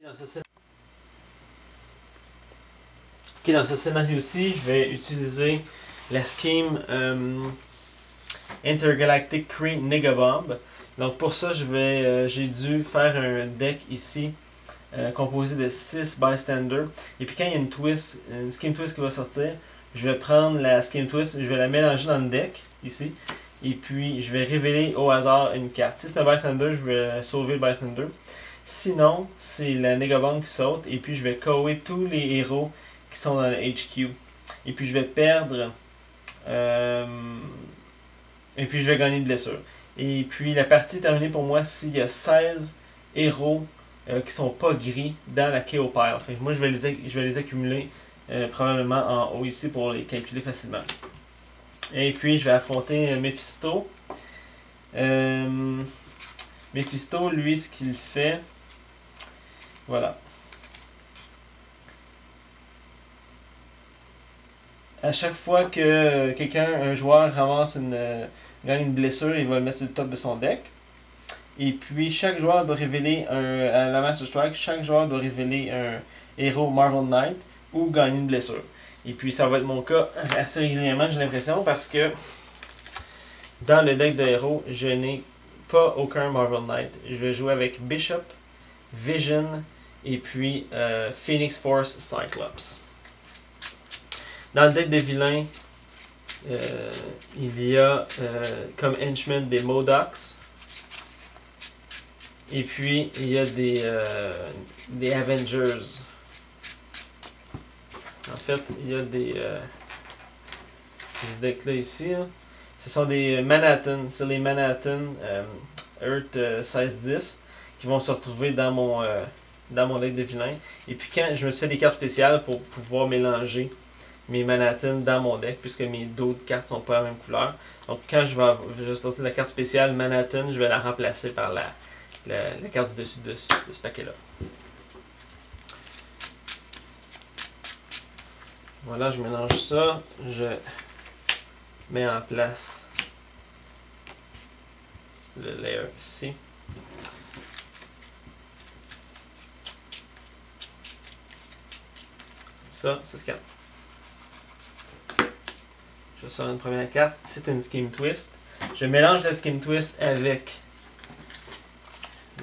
Dans ce scénario-ci, je vais utiliser la scheme Intergalactic Kree Negabomb. Donc pour ça, j'ai dû faire un deck ici composé de 6 bystanders. Et puis quand il y a une scheme twist qui va sortir, je vais prendre la scheme twist, je vais la mélanger dans le deck ici. Et puis je vais révéler au hasard une carte. Si c'est un bystander, je vais sauver le bystander. Sinon, c'est la Negabomb qui saute. Et puis je vais KO'er tous les héros qui sont dans le HQ. Et puis je vais perdre. Et puis je vais gagner de blessure. Et puis la partie est terminée pour moi s'il y a 16 héros qui sont pas gris dans la KO pile. Fait que moi je vais les accumuler probablement en haut ici pour les calculer facilement. Et puis je vais affronter Mephisto. Mephisto, lui, ce qu'il fait. Voilà. À chaque fois que un joueur gagne une blessure, il va le mettre sur le top de son deck. Et puis chaque joueur doit révéler à la Master Strike, chaque joueur doit révéler un héros Marvel Knight ou gagner une blessure. Et puis ça va être mon cas assez régulièrement, j'ai l'impression, parce que dans le deck de héros, je n'ai pas aucun Marvel Knight. Je vais jouer avec Bishop, Vision et puis Phoenix Force Cyclops. Dans le deck de vilains, il y a comme henchman des Modocs. Et puis, il y a des Avengers. En fait, il y a ces decks-là ici. Hein. Ce sont des Manhattan. C'est les Manhattan Earth 16-10 qui vont se retrouver dans mon deck de vilain. Et puis, quand je me suis fait des cartes spéciales pour pouvoir mélanger mes Manhattan dans mon deck, puisque mes d'autres cartes sont pas la même couleur. Donc, quand je vais sortir la carte spéciale Manhattan, je vais la remplacer par la carte du dessus de ce paquet-là. Voilà, je mélange ça. Je mets en place le layer ici. Ça, c'est ce qu'il y a. Je sors une première carte. C'est une scheme twist. Je mélange la scheme twist avec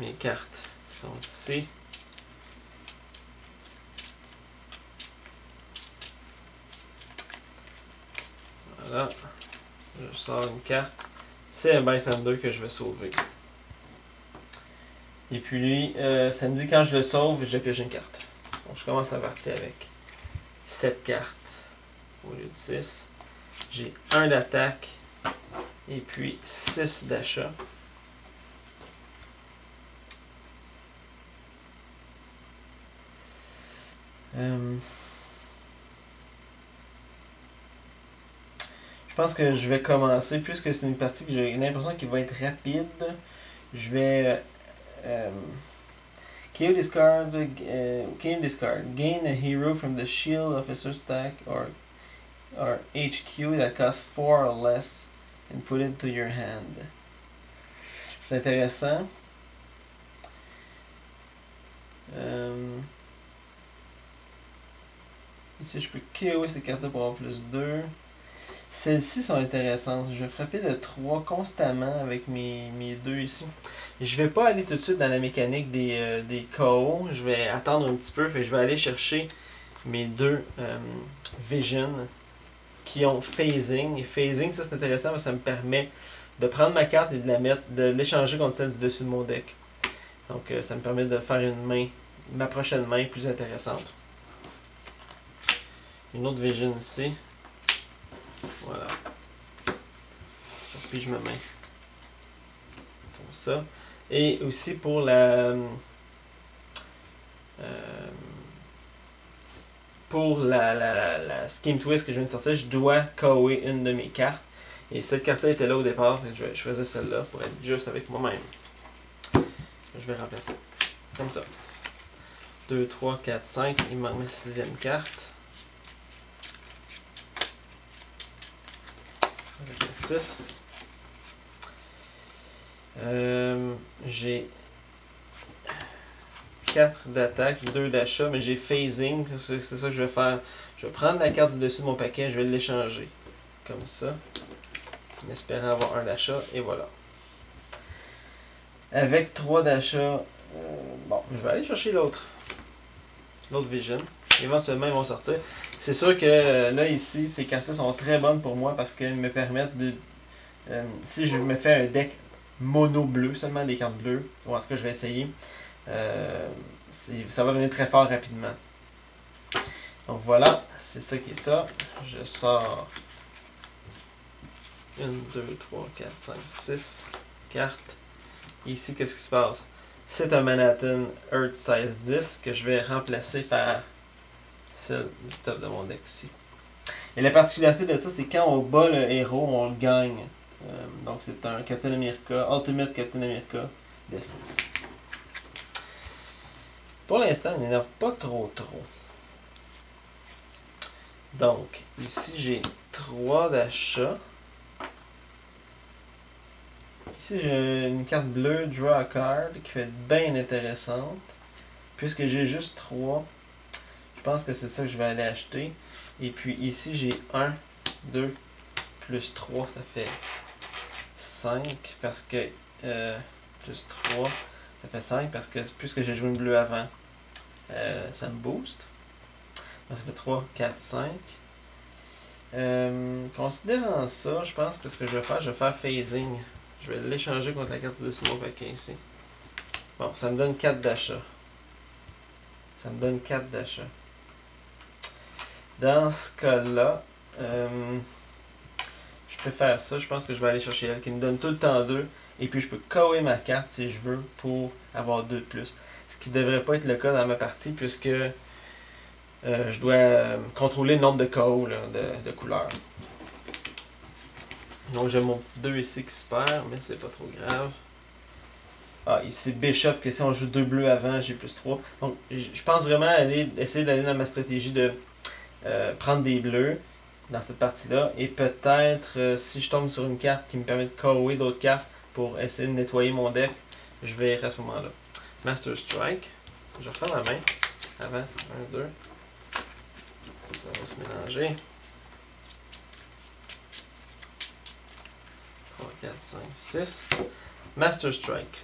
mes cartes qui sont ici. Voilà. Je sors une carte. C'est un bystander que je vais sauver. Et puis lui, ça me dit quand je le sauve, je pioche une carte. Donc je commence la partie avec 7 cartes au lieu de 6. J'ai 1 d'attaque et puis 6 d'achat. Je pense que je vais commencer, puisque c'est une partie que j'ai l'impression qu'il va être rapide. Je vais KO discard, gain a hero from the shield officer stack or HQ that costs 4 or less and put it to your hand. C'est intéressant. Ici, je peux KO ces cartes pour avoir plus 2. Celles-ci sont intéressantes. Je vais frapper de 3 constamment avec mes 2 ici. Je vais pas aller tout de suite dans la mécanique des KO. Je vais attendre un petit peu. Fait que je vais aller chercher mes 2 Vision qui ont phasing. Et phasing, ça c'est intéressant parce que ça me permet de prendre ma carte et de l'échanger contre celle du dessus de mon deck. Donc ça me permet de faire ma prochaine main plus intéressante. Une autre Vision ici. Voilà. Je pige ma main. Comme ça. Et aussi pour la scheme twist que je viens de sortir, je dois KO'er une de mes cartes. Et cette carte-là était là au départ, donc je vais choisir celle-là pour être juste avec moi-même. Je vais remplacer. Comme ça. 2, 3, 4, 5. Il manque ma 6e carte. 6. J'ai 4 d'attaque, 2 d'achat, mais j'ai phasing, c'est ça que je vais faire. Je vais prendre la carte du dessus de mon paquet, je vais l'échanger. Comme ça. En espérant avoir un d'achat, et voilà. Avec 3 d'achat, bon, je vais aller chercher l'autre. L'autre Vision. Éventuellement, ils vont sortir. C'est sûr que là, ici, ces cartes-là sont très bonnes pour moi parce qu'elles me permettent de... si je me fais un deck mono bleu, seulement des cartes bleues, ou en tout cas, je vais essayer, ça va venir très fort rapidement. Donc voilà, c'est ça qui est ça. Je sors 1, 2, 3, 4, 5, 6 cartes. Ici, qu'est-ce qui se passe? C'est un Manhattan Earth Size 10 que je vais remplacer par celle du top de mon deck ici. Et la particularité de ça, c'est quand on bat le héros, on le gagne. Donc c'est un Captain America, Ultimate Captain America de 6. Pour l'instant, il n'énerve pas trop. Donc, ici j'ai 3 d'achat. Ici j'ai une carte bleue, Draw a Card, qui fait bien intéressante. Puisque j'ai juste 3, je pense que c'est ça que je vais aller acheter. Et puis ici j'ai 1, 2, plus 3, ça fait 5. Parce que, plus 3, ça fait 5. Parce que puisque j'ai joué une bleue avant, ça me booste. Donc ça fait 3, 4, 5. Considérant ça, je pense que ce que je vais faire phasing. Je vais l'échanger contre la carte dessus de mon paquet ici. Bon, ça me donne 4 d'achat. Ça me donne 4 d'achat. Dans ce cas-là, je préfère ça. Je pense que je vais aller chercher elle qui me donne tout le temps 2. Et puis je peux coller ma carte si je veux pour avoir 2 de plus. Ce qui ne devrait pas être le cas dans ma partie puisque je dois contrôler le nombre de KO là, de couleurs. Donc j'ai mon petit 2 ici qui se perd, mais c'est pas trop grave. Ah, ici Bishop, que si on joue 2 bleus avant, j'ai plus 3. Donc je pense vraiment essayer d'aller dans ma stratégie de prendre des bleus dans cette partie-là. Et peut-être, si je tombe sur une carte qui me permet de KO'er d'autres cartes pour essayer de nettoyer mon deck, je vais à ce moment-là. Master Strike. Je refais ma main. Avant. 1, 2. Ça va se mélanger. 3, 4, 5, 6. Master Strike.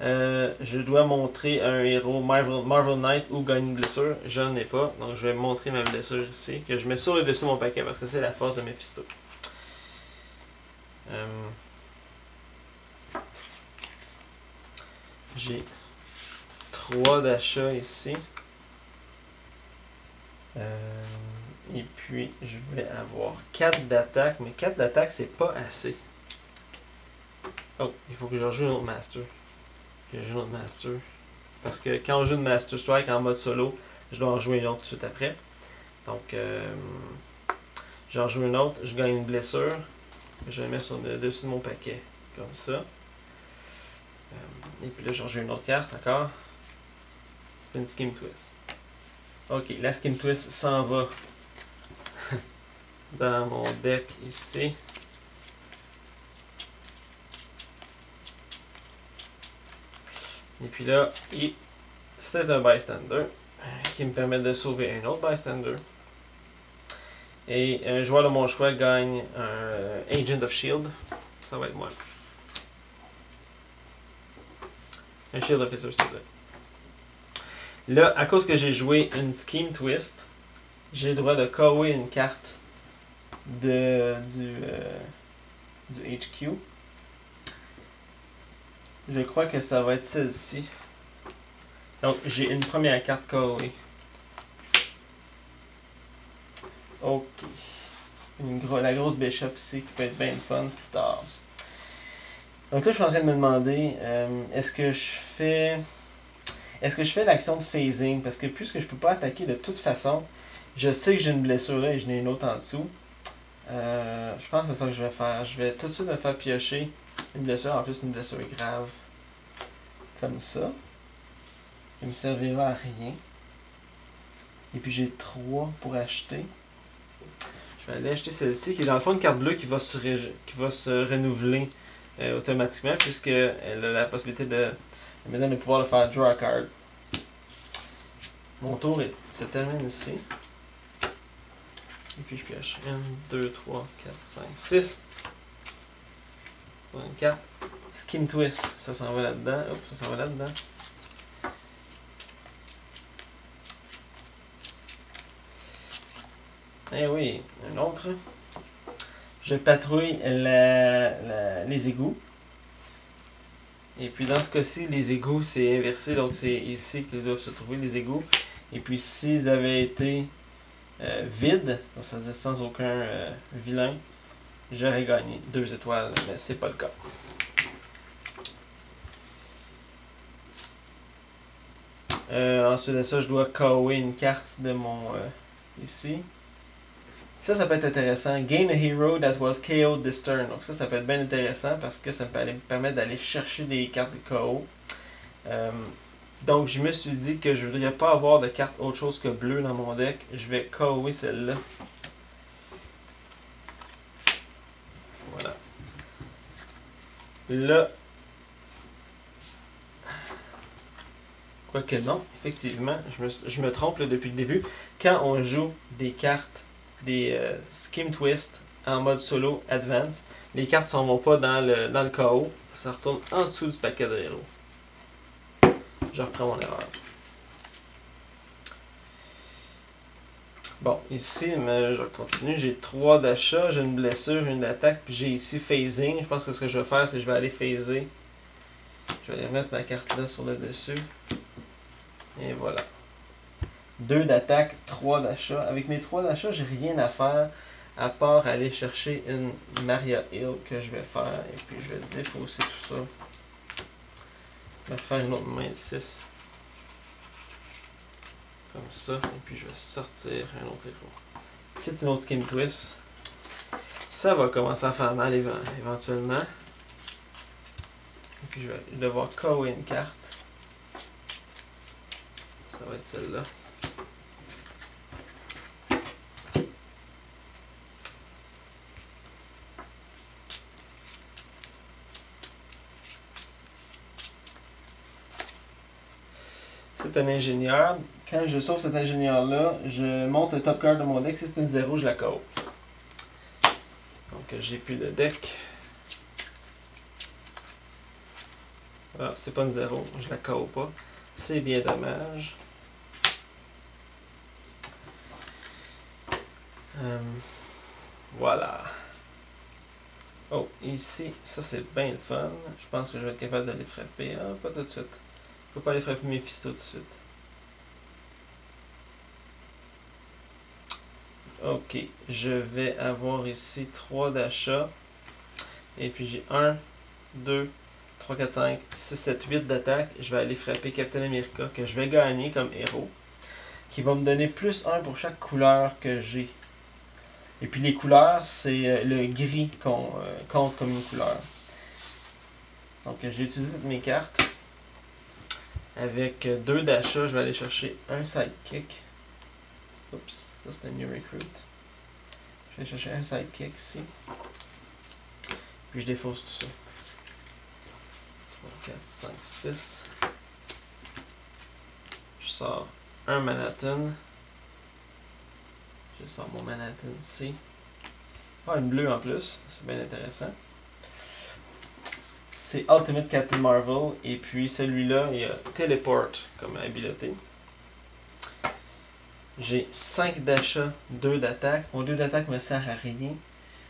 Je dois montrer un héros Marvel Knight ou gagner une blessure. Je n'en ai pas. Donc je vais montrer ma blessure ici. Que je mets sur le dessus de mon paquet parce que c'est la force de Mephisto. J'ai 3 d'achat ici. Et puis, je vais avoir 4 d'attaque, mais 4 d'attaque, c'est pas assez. Oh, il faut que je rejoue un autre Master. Que je joue un autre Master. Parce que quand on joue une Master Strike en mode solo, je dois en jouer une autre tout de suite après. Donc, j'en joue une autre, je gagne une blessure. Je la mets sur le dessus de mon paquet, comme ça. Et puis là, j'en joue une autre carte, d'accord? C'est une Skim Twist. Ok, la Skim Twist s'en va dans mon deck ici. Et puis là, c'est un bystander qui me permet de sauver un autre bystander. Et un joueur de mon choix gagne un Agent of Shield. Ça va être moi. Un Shield Officer, c'est-à-dire. Là, à cause que j'ai joué une Skim Twist, j'ai le droit de KO'er une carte du HQ. Je crois que ça va être celle-ci. Donc, j'ai une première carte KO'er. Ok. La grosse Bishop ici qui peut être bien fun plus tard. Donc là, je suis en train de me demander, est-ce que je fais l'action de phasing? Parce que puisque je peux pas attaquer de toute façon, je sais que j'ai une blessure là et je n'ai une autre en dessous. Je pense que c'est ça que je vais faire. Je vais tout de suite me faire piocher une blessure, en plus une blessure grave. Comme ça. Qui me servira à rien. Et puis j'ai 3 pour acheter. Je vais aller acheter celle-ci, qui est dans le fond une carte bleue qui va se renouveler automatiquement, puisqu'elle a la possibilité de Il me donne le pouvoir de faire draw a card. Mon tour se termine ici. Et puis je pioche 1, 2, 3, 4, 5, 6. 4. Skim Twist, ça s'en va là-dedans. Hop, ça s'en va là-dedans. Eh oui, un autre. Je patrouille les égouts. Et puis dans ce cas-ci, les égouts, c'est inversé. Donc c'est ici qu'ils doivent se trouver, les égouts. Et puis s'ils avaient été vides, ça veut dire sans aucun vilain, j'aurais gagné 2 étoiles. Mais c'est pas le cas. Ensuite de ça, je dois KO'er une carte de mon... ici. Ça peut être intéressant. Gain a hero that was KO'd this turn. Donc ça peut être bien intéressant parce que ça me permet d'aller chercher des cartes de KO. Donc je me suis dit que je voudrais pas avoir de carte autre chose que bleu dans mon deck. Je vais KO'er celle-là. Voilà. Là... Quoique non, effectivement, je me trompe là, depuis le début. Quand on joue des cartes, des Skim Twist en mode solo advance, les cartes ne s'en vont pas dans le KO. Ça retourne en dessous du paquet de héros. Je reprends mon erreur. Bon, ici, je continue. J'ai 3 d'achat, j'ai une blessure, une attaque, puis j'ai ici phasing. Je pense que ce que je vais faire, c'est que je vais aller phaser. Je vais aller remettre ma carte là sur le dessus. Et voilà. 2 d'attaque, 3 d'achat. Avec mes 3 d'achat, j'ai rien à faire à part aller chercher une Maria Hill que je vais faire. Et puis je vais défausser tout ça. Je vais faire une autre main de 6. Comme ça. Et puis je vais sortir un autre héros. C'est une autre Skim Twist. Ça va commencer à faire mal éventuellement. Et puis je vais devoir KO'er une carte. Ça va être celle-là. C'est un ingénieur. Quand je sauve cet ingénieur-là, je monte le top card de mon deck. Si c'est une 0, je la KO. Donc j'ai plus de deck. Ah, c'est pas une 0, je la KO pas. C'est bien dommage. Voilà. Oh, ici, ça c'est bien le fun. Je pense que je vais être capable de les frapper. Ah, pas tout de suite. Je peux pas aller frapper Mephisto tout de suite. Ok, je vais avoir ici 3 d'achat. Et puis j'ai 1, 2, 3, 4, 5, 6, 7, 8 d'attaque. Je vais aller frapper Captain America que je vais gagner comme héros. Qui va me donner plus 1 pour chaque couleur que j'ai. Et puis les couleurs, c'est le gris qu'on compte comme une couleur. Donc j'ai utilisé toutes mes cartes. Avec 2 d'achat, je vais aller chercher un sidekick. Oups, ça c'est un new recruit. Je vais chercher un sidekick ici. Puis je défausse tout ça. 3, 4, 5, 6. Je sors un Manhattan. Je sors mon Manhattan ici. Ah, une bleue en plus. C'est bien intéressant. C'est Ultimate Captain Marvel. Et puis celui-là, il y a Teleport comme habileté. J'ai 5 d'achat, 2 d'attaque. Mon 2 d'attaque me sert à rien.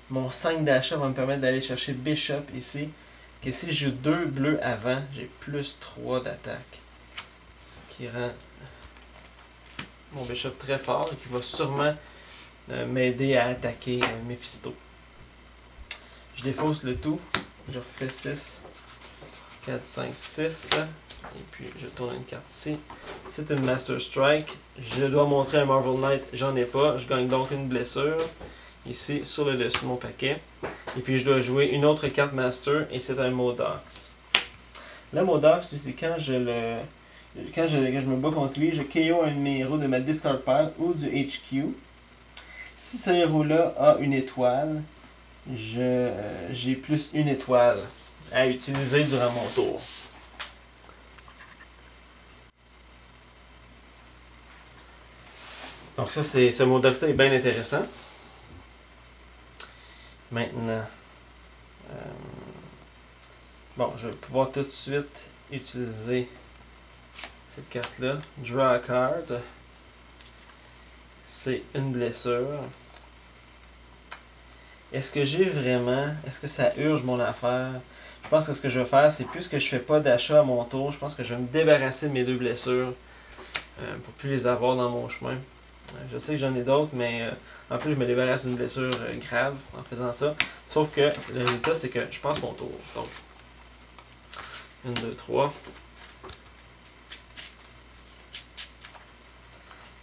Mon 5 d'achat va me permettre d'aller chercher Bishop ici. Que si je joue 2 bleus avant, j'ai plus 3 d'attaque. Ce qui rend mon Bishop très fort et qui va sûrement m'aider à attaquer Mephisto. Je défausse le tout. Je refais 6, 4, 5, 6. Et puis je tourne une carte ici. C'est une Master Strike. Je dois montrer un Marvel Knight. J'en ai pas. Je gagne donc une blessure. Ici sur le dessus de mon paquet. Et puis je dois jouer une autre carte Master. Et c'est un Modox. Le Modox, c'est quand je me bats contre lui, je KO un de mes héros de ma discard pile ou du HQ. Si ce héros-là a une étoile, j'ai plus une étoile à utiliser durant mon tour. Donc ça, ce Modox-là est bien intéressant. Maintenant, bon, je vais pouvoir tout de suite utiliser cette carte-là. Draw a card. C'est une blessure. Est-ce que j'ai vraiment... Est-ce que ça urge mon affaire? Je pense que ce que je vais faire, c'est plus que je fais pas d'achat à mon tour, je pense que je vais me débarrasser de mes 2 blessures pour plus les avoir dans mon chemin. Je sais que j'en ai d'autres, mais en plus je me débarrasse d'une blessure grave en faisant ça. Sauf que le résultat, c'est que je passe mon tour. Donc, 1, 2, 3.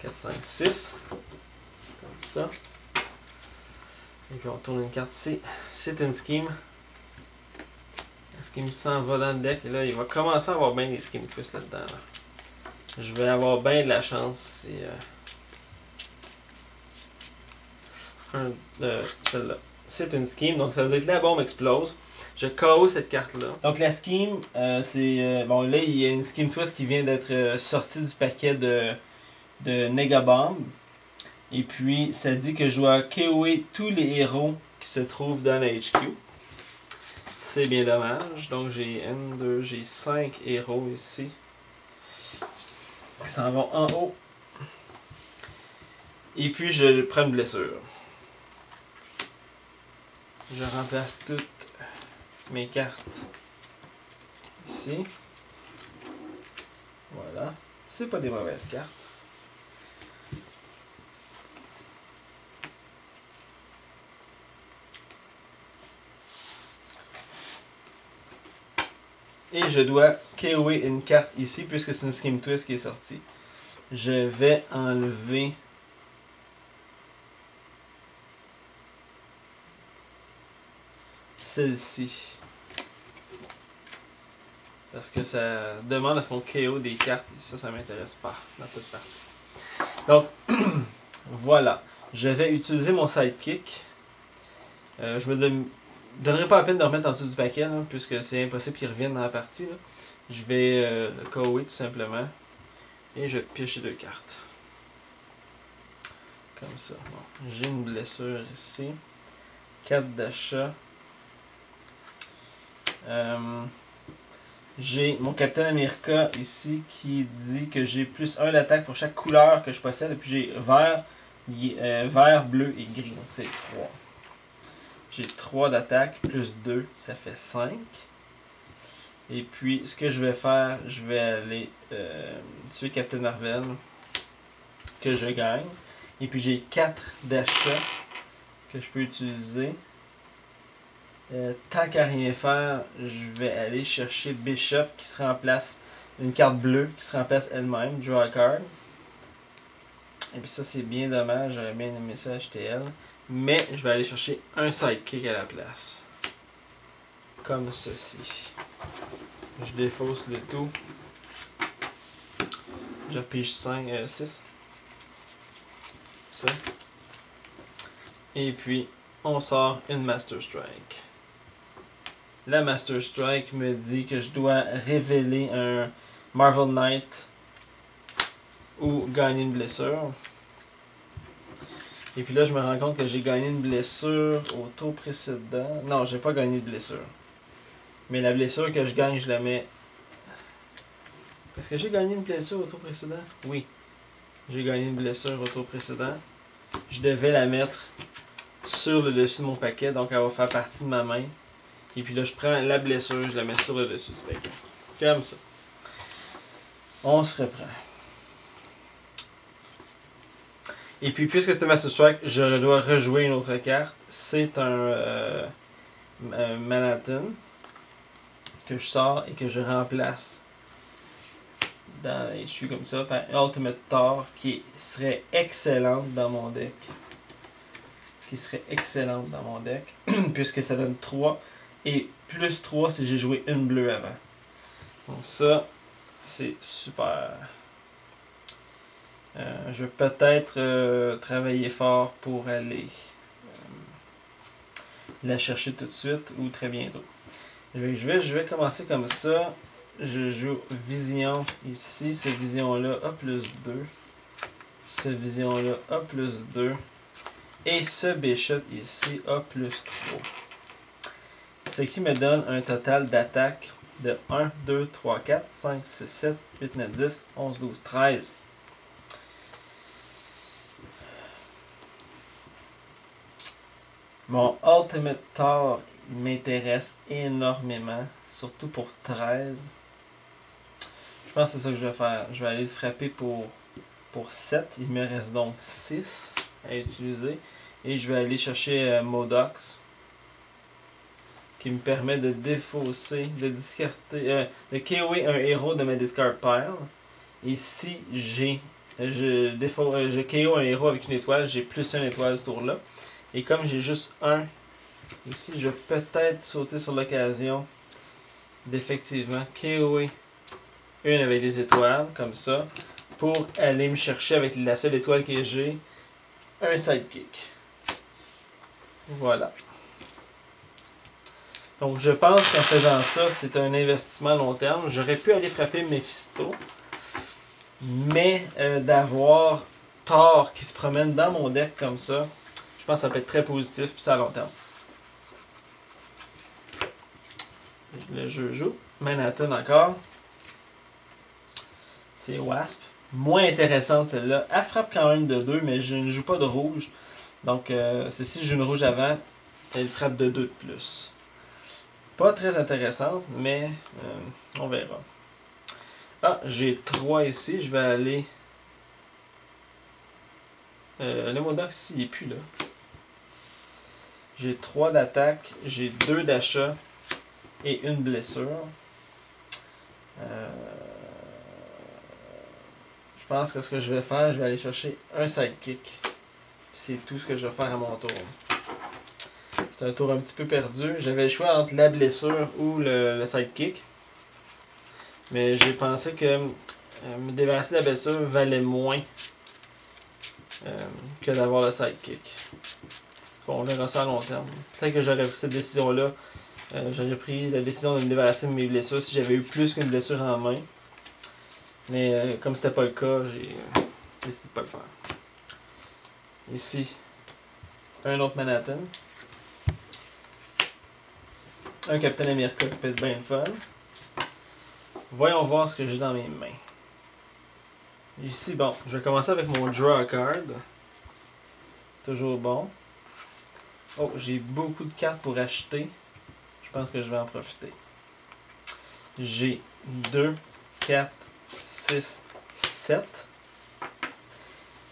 4, 5, 6. Comme ça. Et puis on tourne une carte ici. C'est une scheme. La scheme s'en va dans le deck. Et là, il va commencer à avoir bien des scheme twists là-dedans. Là. Je vais avoir bien de la chance si... celle-là. C'est une scheme, donc ça veut dire que la bombe explose. Je KO cette carte-là. Donc la scheme, c'est... bon, là, il y a une scheme twist qui vient d'être sortie du paquet de Nega Bomb. Et puis, ça dit que je dois KOer tous les héros qui se trouvent dans la HQ. C'est bien dommage. Donc, j'ai j'ai 5 héros ici. Qui s'en vont en haut. Et puis, je prends une blessure. Je remplace toutes mes cartes ici. Voilà. C'est pas des mauvaises cartes. Et je dois KOer une carte ici, puisque c'est une Scheme Twist qui est sortie. Je vais enlever celle-ci. Parce que ça demande à ce qu'on KO des cartes. Et ça m'intéresse pas dans cette partie. Donc, voilà. Je vais utiliser mon sidekick. Je me donnerai pas la peine de remettre en dessous du paquet, là, puisque c'est impossible qu'il revienne dans la partie. Là. Je vais le KOer tout simplement. Et je vais piocher 2 cartes. Comme ça. Bon. J'ai une blessure ici. 4 d'achat. J'ai mon Captain America ici qui dit que j'ai plus 1 d'attaque pour chaque couleur que je possède. Et puis j'ai vert, bleu et gris. Donc c'est 3. J'ai 3 d'attaque plus 2, ça fait 5. Et puis ce que je vais faire, je vais aller tuer Captain Marvel que je gagne. Et puis j'ai 4 d'achat que je peux utiliser. Tant qu'à rien faire, je vais aller chercher Bishop qui se remplace, une carte bleue qui se remplace elle-même, draw a card. Et puis ça c'est bien dommage, j'aurais bien aimé ça acheter elle. Mais je vais aller chercher un sidekick à la place. Comme ceci. Je défausse le tout. Je repige 6. Ça. Et puis on sort une Master Strike. La Master Strike me dit que je dois révéler un Marvel Knight ou gagner une blessure. Et puis là, je me rends compte que j'ai gagné une blessure au tour précédent. Non, j'ai pas gagné de blessure. Mais la blessure que je gagne, je la mets... Est-ce que j'ai gagné une blessure au tour précédent? Oui. J'ai gagné une blessure au tour précédent. Je devais la mettre sur le dessus de mon paquet, donc elle va faire partie de ma main. Et puis là, je prends la blessure, je la mets sur le dessus du paquet. Comme ça. On se reprend. Et puis, puisque c'est un Master Strike, je dois rejouer une autre carte. C'est un Manhattan que je sors et que je remplace dans HQ comme ça par Ultimate Thor qui serait excellente dans mon deck. Puisque ça donne 3 et plus 3 si j'ai joué une bleue avant. Donc ça, c'est super. Je vais peut-être travailler fort pour aller la chercher tout de suite ou très bientôt. Je vais commencer comme ça. Je joue Vision ici. Cette Vision-là a plus 2. ce vision-là a plus 2. Et ce bishop ici a plus 3. Ce qui me donne un total d'attaque de 1, 2, 3, 4, 5, 6, 7, 8, 9, 10, 11, 12, 13. Mon Ultimate Thor m'intéresse énormément, surtout pour 13. Je pense que c'est ça que je vais faire. Je vais aller le frapper pour 7. Il me reste donc 6 à utiliser. Et je vais aller chercher Modox, qui me permet de défausser, de discarter, de KOer un héros de ma discard pile. Et si je KO un héros avec une étoile, j'ai plus une étoile ce tour-là. Et comme j'ai juste un, ici je vais peut-être sauter sur l'occasion d'effectivement KOer une avec des étoiles, comme ça, pour aller me chercher avec la seule étoile que j'ai, un sidekick. Voilà. Donc je pense qu'en faisant ça, c'est un investissement à long terme. J'aurais pu aller frapper Mephisto, mais d'avoir Thor qui se promène dans mon deck comme ça, je pense que ça peut être très positif, puis ça à long terme. Le jeu joue. Manhattan encore. C'est Wasp. Moins intéressante celle-là. Elle frappe quand même de 2, mais je ne joue pas de rouge. Donc, si je joue une rouge avant, elle frappe de 2 de plus. Pas très intéressante, mais on verra. Ah, j'ai 3 ici. Je vais aller... le Modox, il n'est plus là. J'ai 3 d'attaque, j'ai 2 d'achat et une blessure. Je pense que ce que je vais faire, je vais aller chercher un sidekick. C'est tout ce que je vais faire à mon tour. C'est un tour un petit peu perdu. J'avais le choix entre la blessure ou le sidekick. Mais j'ai pensé que me débarrasser de la blessure valait moins que d'avoir le sidekick. Bon, on verra ça à long terme. Peut-être que j'aurais pris cette décision-là. J'aurais pris la décision de me débarrasser de mes blessures si j'avais eu plus qu'une blessure en main. Mais comme c'était pas le cas, j'ai décidé de pas le faire. Ici, un autre Manhattan. Un Captain America qui peut être bien fun. Voyons voir ce que j'ai dans mes mains. Ici, bon, je vais commencer avec mon Draw a Card. Toujours bon. Oh, j'ai beaucoup de cartes pour acheter. Je pense que je vais en profiter. J'ai 2, 4, 6, 7.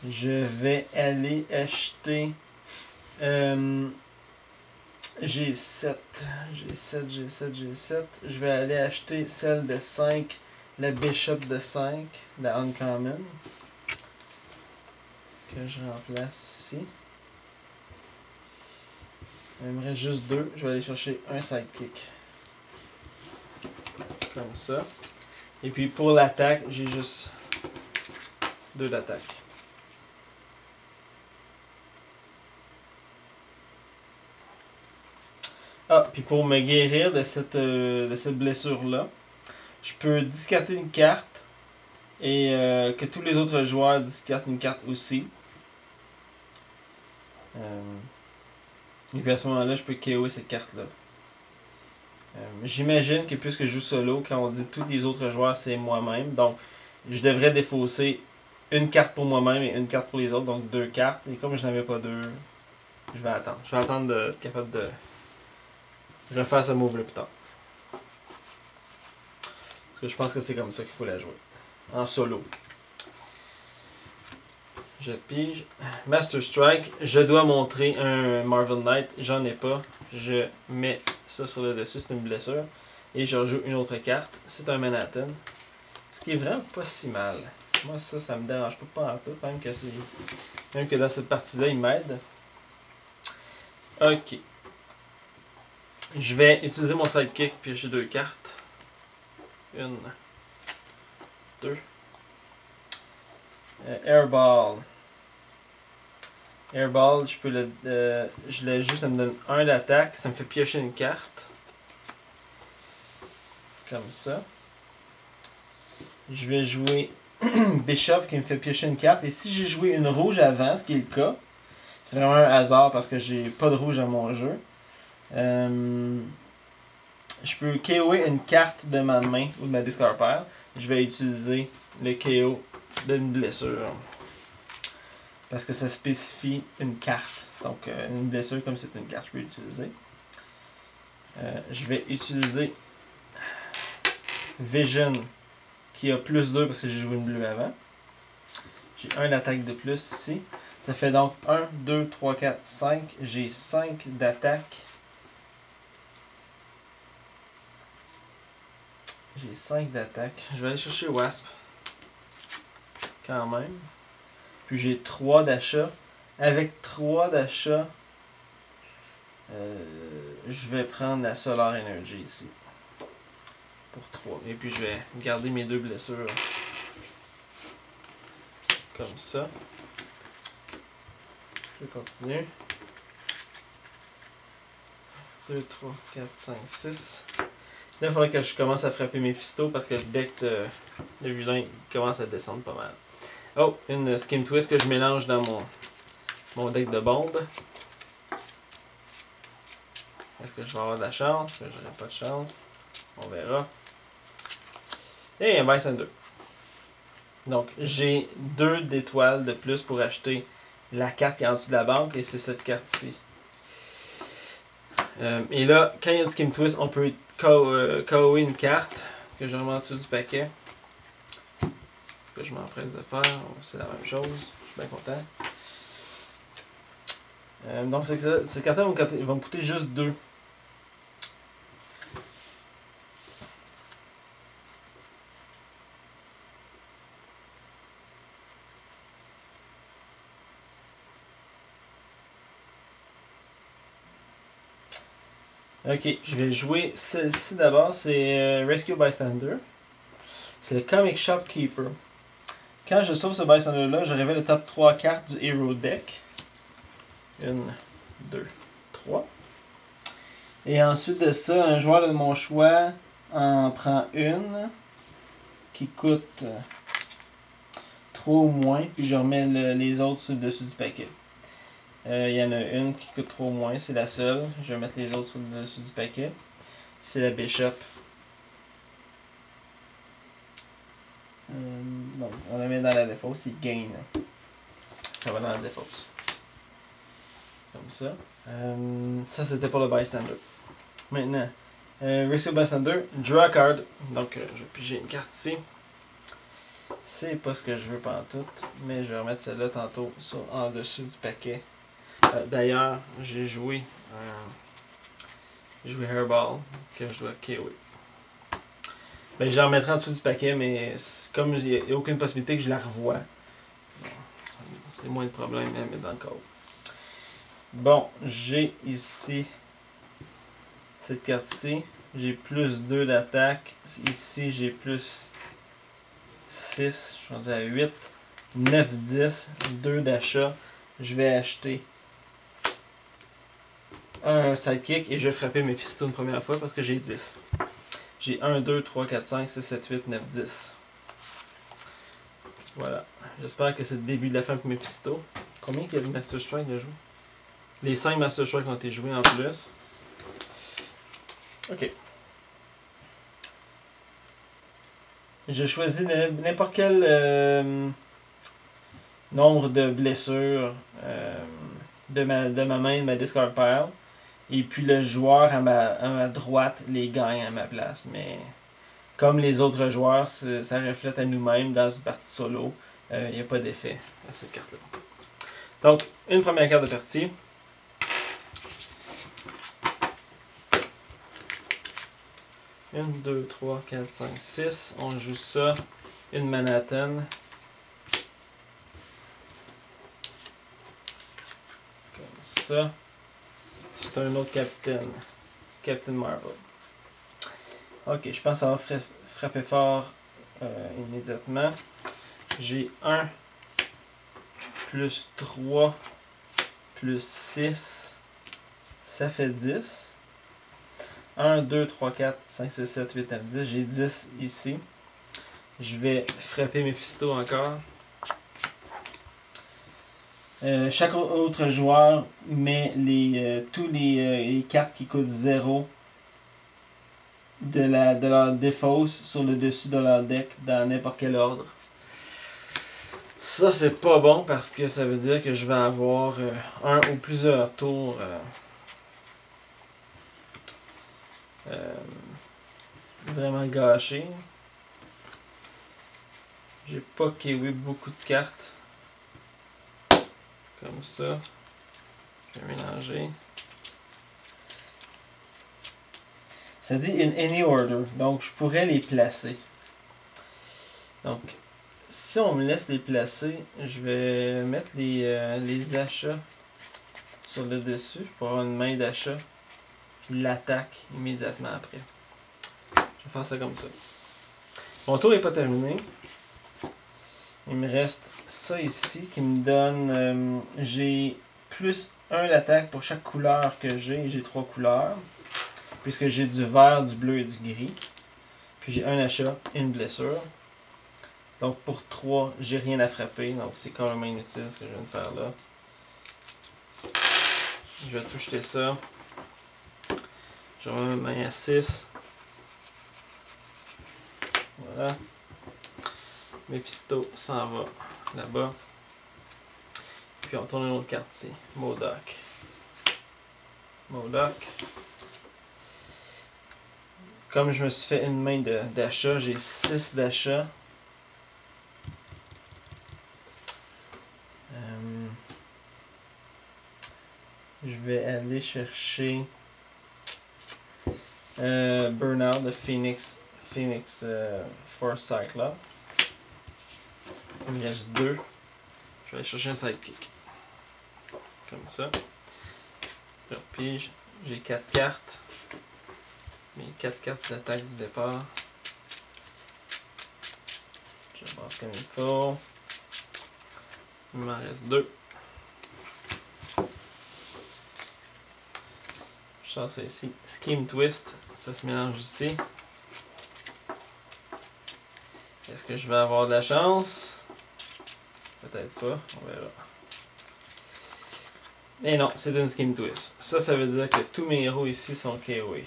Je vais aller acheter... j'ai 7. J'ai 7, j'ai 7, j'ai 7. Je vais aller acheter celle de 5. La Bishop de 5. La Uncommon. Que je remplace ici. Il me reste juste 2. Je vais aller chercher un sidekick. Comme ça. Et puis pour l'attaque, j'ai juste 2 d'attaque. Ah, puis pour me guérir de cette blessure-là, je peux discarter une carte et que tous les autres joueurs discartent une carte aussi. Et puis à ce moment-là, je peux KO cette carte-là. J'imagine que puisque je joue solo, quand on dit tous les autres joueurs, c'est moi-même. Donc, je devrais défausser une carte pour moi-même et une carte pour les autres. Donc, 2 cartes. Et comme je n'avais pas 2, je vais attendre. Je vais attendre d'être capable de refaire ce move-là plus tard. Parce que je pense que c'est comme ça qu'il faut la jouer. En solo. Je pige. Master Strike. Je dois montrer un Marvel Knight. J'en ai pas. Je mets ça sur le dessus. C'est une blessure. Et je rejoue une autre carte. C'est un Manhattan. Ce qui est vraiment pas si mal. Moi, ça me dérange pas en tout. Même que dans cette partie-là, il m'aide. Ok. Je vais utiliser mon sidekick. Puis j'ai 2 cartes. 1, 2. Airball. Airball, je peux je l'ai juste, ça me donne 1 d'attaque, ça me fait piocher une carte. Comme ça. Je vais jouer Bishop qui me fait piocher une carte. Et si j'ai joué une rouge avant, ce qui est le cas, c'est vraiment un hasard parce que j'ai pas de rouge à mon jeu. Je peux KO'er une carte de ma main ou de ma discard pile. Je vais utiliser le KO d'une blessure. Parce que ça spécifie une carte. Donc une blessure comme c'est une carte, je peux l'utiliser. Je vais utiliser Vision qui a plus 2 parce que j'ai joué une bleue avant. J'ai 1 d'attaque de plus ici. Ça fait donc 1, 2, 3, 4, 5. J'ai 5 d'attaque. J'ai 5 d'attaque. Je vais aller chercher Wasp. Quand même. Puis j'ai 3 d'achat. Avec 3 d'achat, je vais prendre la Solar Energy ici. Pour 3. Et puis je vais garder mes 2 blessures. Comme ça. Je vais continuer. 2, 3, 4, 5, 6. Là, il faudrait que je commence à frapper mes fistos parce que le deck de vilain il commence à descendre pas mal. Oh, une Skim Twist que je mélange dans mon deck de bombe. Est-ce que je vais avoir de la chance? Est-ce que j'aurai pas de chance? On verra. Et un Bystander. Donc, j'ai 2 d'étoiles de plus pour acheter la carte qui est en dessous de la banque et c'est cette carte-ci. Et là, quand il y a une Skim Twist, on peut KO'er une carte que je remets en dessous du paquet. Ce que je m'empresse de faire, c'est la même chose. Je suis bien content. Donc, ces cartes-là vont me coûter juste 2. Ok, je vais jouer celle-ci d'abord, c'est Rescue Bystander. C'est le Comic Shop Keeper. Quand je sauve ce Bystander-là, je révèle le top 3 cartes du Hero Deck. 1, 2, 3. Et ensuite de ça, un joueur de mon choix en prend une qui coûte 3 ou moins, puis je remets les autres sur le dessus du paquet. Il y en a une qui coûte 3 ou moins, c'est la seule. Je vais mettre les autres sur le dessus du paquet. C'est la Bishop. Donc, on la met dans la défausse, c'est Gain. Ça va dans la défausse. Comme ça. Ça, c'était pour le Bystander. Maintenant, Rescue Bystander, Draw a Card. Donc, je vais piger une carte ici. C'est pas ce que je veux pantoute, mais je vais remettre celle-là tantôt en dessus du paquet. D'ailleurs, j'ai joué Hairball que je dois KO'er. Ben, je la remettrai en dessous du paquet, mais comme il n'y a aucune possibilité que je la revoie, c'est moins de problème à mettre dans le code. Bon, j'ai ici cette carte-ci. J'ai plus 2 d'attaque. Ici, j'ai plus 6. Je suis rendu à 8. 9, 10. 2 d'achat. Je vais acheter un sidekick et je vais frapper mes Mephisto une première fois parce que j'ai 10. J'ai 1, 2, 3, 4, 5, 6, 7, 8, 9, 10. Voilà. J'espère que c'est le début de la fin pour Mephisto. Combien il y a de Master Strike de jouer? Les 5 Master Strike ont été joués en plus. Ok. J'ai choisi n'importe quel nombre de blessures de ma main, de ma discard pile. Et puis le joueur à ma droite les gagne à ma place. Mais comme les autres joueurs, ça reflète à nous-mêmes dans une partie solo. Il n'y a pas d'effet à cette carte-là. Donc, une première carte de partie. Une, 2, 3, 4, 5, 6. On joue ça. Une Manhattan. Comme ça. C'est un autre capitaine. Captain Marvel. Ok, je pense que ça va frapper fort immédiatement. J'ai 1 plus 3 plus 6. Ça fait 10. 1, 2, 3, 4, 5, 6, 7, 8, 9, 10. J'ai 10 ici. Je vais frapper Mephisto encore. Chaque autre joueur met tous les cartes qui coûtent 0 de leur défausse sur le dessus de leur deck dans n'importe quel ordre. Ça, c'est pas bon parce que ça veut dire que je vais avoir un ou plusieurs tours vraiment gâchés. J'ai pas kiwi beaucoup de cartes. Comme ça. Je vais mélanger. Ça dit in any order. Donc, je pourrais les placer. Donc, si on me laisse les placer, je vais mettre les achats sur le dessus pour avoir une main d'achat. Puis l'attaque immédiatement après. Je vais faire ça comme ça. Mon tour n'est pas terminé. Il me reste ça ici qui me donne... j'ai plus 1 d'attaque pour chaque couleur que j'ai. J'ai 3 couleurs. Puisque j'ai du vert, du bleu et du gris. Puis j'ai un achat et une blessure. Donc pour 3, j'ai rien à frapper. Donc c'est carrément inutile ce que je viens de faire là. Je vais tout jeter ça. Je vais mettre ma main à 6. Voilà. Mephisto s'en va là-bas. Puis on tourne une autre carte ici. MODOK. MODOK. Comme je me suis fait une main d'achat, j'ai 6 d'achat. Je vais aller chercher Burnout de Phoenix Foresight là. Il me reste 2. Je vais aller chercher un sidekick. Comme ça. Je repige. J'ai 4 cartes. Mes 4 cartes d'attaque du départ. Je passe comme il faut. Il m'en reste 2. Je sors ça ici. Scheme Twist. Ça se mélange ici. Est-ce que je vais avoir de la chance? Peut-être pas. On verra. Mais non, c'est une Scheme Twist. Ça veut dire que tous mes héros ici sont KO'és.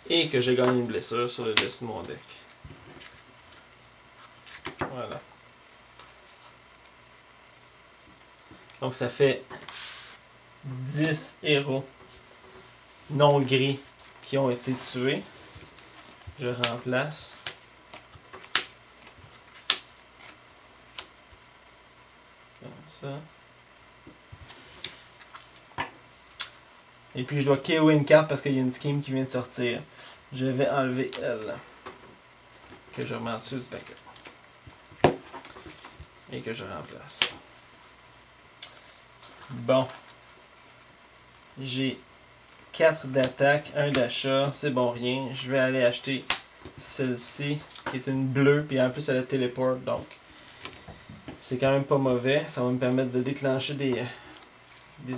Et que j'ai gagné une blessure sur le dessus de mon deck. Voilà. Donc ça fait 10 héros non gris qui ont été tués. Je remplace. Comme ça. Et puis je dois KO une carte parce qu'il y a une scheme qui vient de sortir. Je vais enlever elle. Que je remets en dessous du paquet. Et que je remplace. Bon. J'ai 4 d'attaque, 1 d'achat. C'est bon rien. Je vais aller acheter celle-ci qui est une bleue. Puis en plus elle a téléport. Donc c'est quand même pas mauvais. Ça va me permettre de déclencher des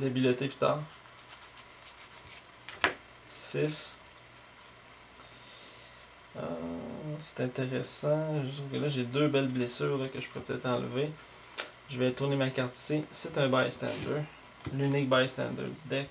habiletés plus tard. 6. C'est intéressant. Je trouve que là j'ai 2 belles blessures là, que je pourrais peut-être enlever. Je vais tourner ma carte ici. C'est un bystander. L'unique bystander du deck.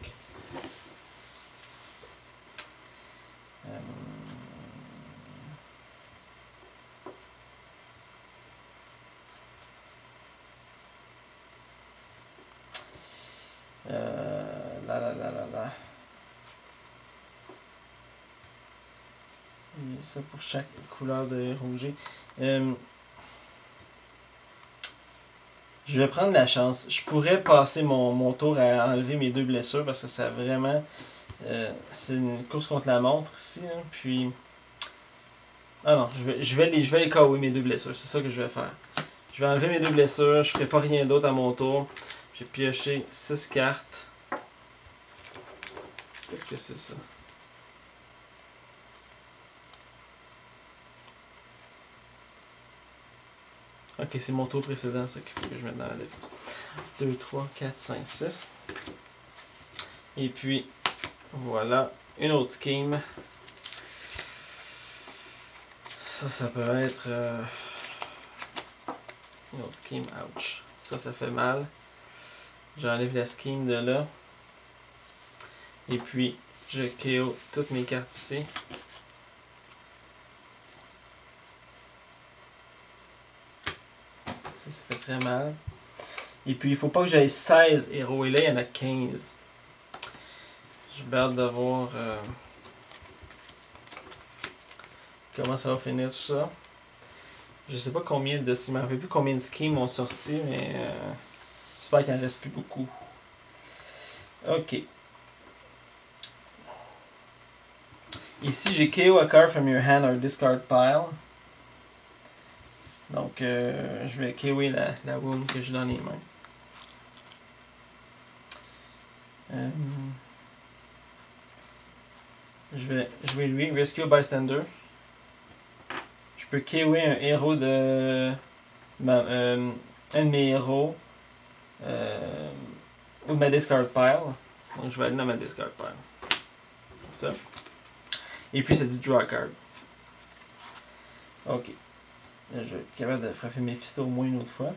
Là. Et ça pour chaque couleur de héros que j'ai. Je vais prendre la chance. Je pourrais passer mon tour à enlever mes 2 blessures parce que ça vraiment... c'est une course contre la montre ici. Hein, puis... Ah non, je vais les KO mes 2 blessures. C'est ça que je vais faire. Je vais enlever mes 2 blessures. Je ferai pas rien d'autre à mon tour. J'ai pioché 6 cartes. Qu'est-ce que c'est ça? Ok, c'est mon tour précédent, ça qu'il faut que je mette dans la liste. 2, 3, 4, 5, 6. Et puis, voilà, une autre scheme. Ça peut être... Une autre scheme, ouch. Ça fait mal. J'enlève la scheme de là. Et puis, je KO toutes mes cartes ici. Ça fait très mal. Et puis, il faut pas que j'aille 16 héros. Et là, il y en a 15. J'ai hâte de voir comment ça va finir tout ça. Je sais pas combien de... Je ne me rappelle plus combien de schemes ont sorti, mais j'espère qu'il en reste plus beaucoup. Ok. Ici, j'ai KO a card from your hand or discard pile. Donc, je vais KO la wound que j'ai dans les mains. Je vais jouer lui, Rescue Bystander. Je peux KO un héros de... un de mes héros. Ou de ma discard pile. Donc, je vais aller dans ma discard pile. Comme ça. Et puis, ça dit draw a card. Ok. Là, je vais être capable de frapper Mephisto au moins une autre fois.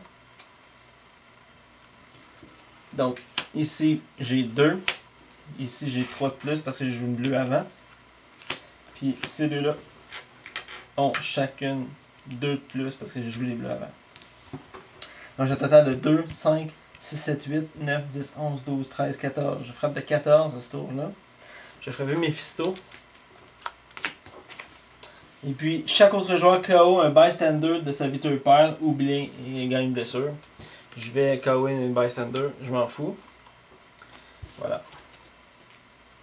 Donc, ici, j'ai 2. Ici, j'ai 3 de plus parce que j'ai joué une bleue avant. Puis, ces deux-là ont chacune 2 de plus parce que j'ai joué les bleus avant. Donc, j'ai un total de 2, 5, 6, 7, 8, 9, 10, 11, 12, 13, 14. Je frappe de 14 à ce tour-là. Je vais frapper Mephisto. Et puis, chaque autre joueur KO un bystander de sa victory pile, oublie et gagne une blessure. Je vais KO un bystander, je m'en fous. Voilà.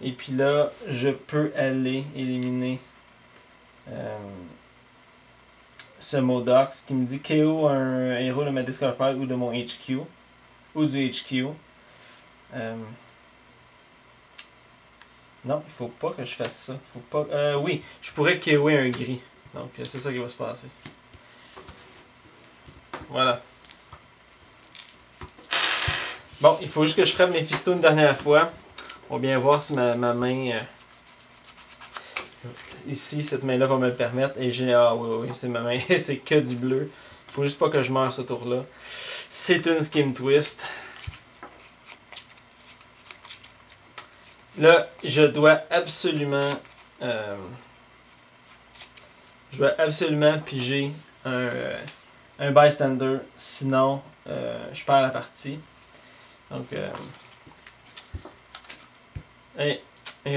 Et puis là, je peux aller éliminer ce Modox qui me dit KO un héros de ma discard pile ou de mon HQ. Ou du HQ. Non, il faut pas que je fasse ça. Faut pas. Oui, je pourrais KO un gris. Donc, c'est ça qui va se passer. Voilà. Bon, il faut juste que je frappe Mephisto une dernière fois. On va bien voir si ma main... ici, cette main-là va me le permettre. Et j'ai... Ah oui, c'est ma main. C'est que du bleu. Il faut juste pas que je meure ce tour-là. C'est une Scheme Twist. Là, je dois absolument piger un bystander, sinon je perds la partie. Donc, et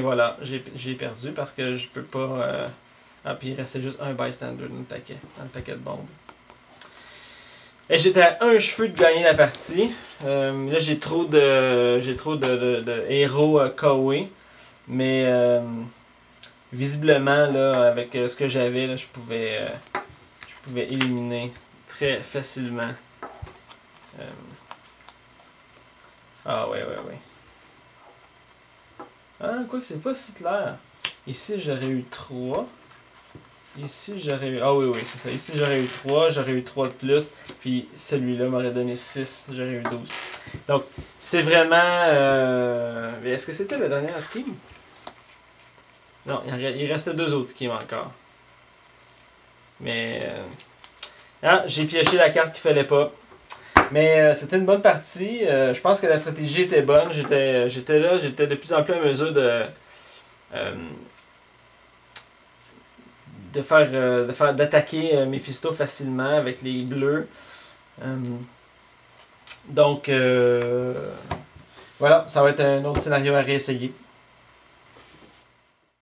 voilà, j'ai perdu parce que je peux pas... ah, puis il restait juste un bystander dans le paquet de bombes. Et j'étais à un cheveu de gagner la partie. Là, j'ai trop de héros KO'és. Mais visiblement, là, avec ce que j'avais, là, je pouvais éliminer très facilement. Ah ouais. Ah, quoi que c'est pas si clair. Ici, j'aurais eu 3. Ici, j'aurais eu... Ah oui, c'est ça. Ici, j'aurais eu 3. J'aurais eu 3 de plus. Puis celui-là m'aurait donné 6. J'aurais eu 12. Donc, c'est vraiment... Est-ce que c'était le dernier scheme? Non, il restait 2 autres schemes encore. Mais... j'ai pioché la carte qu'il fallait pas. Mais c'était une bonne partie. Je pense que la stratégie était bonne. J'étais de plus en plus en mesure d'attaquer Mephisto facilement avec les bleus. Donc voilà, ça va être un autre scénario à réessayer.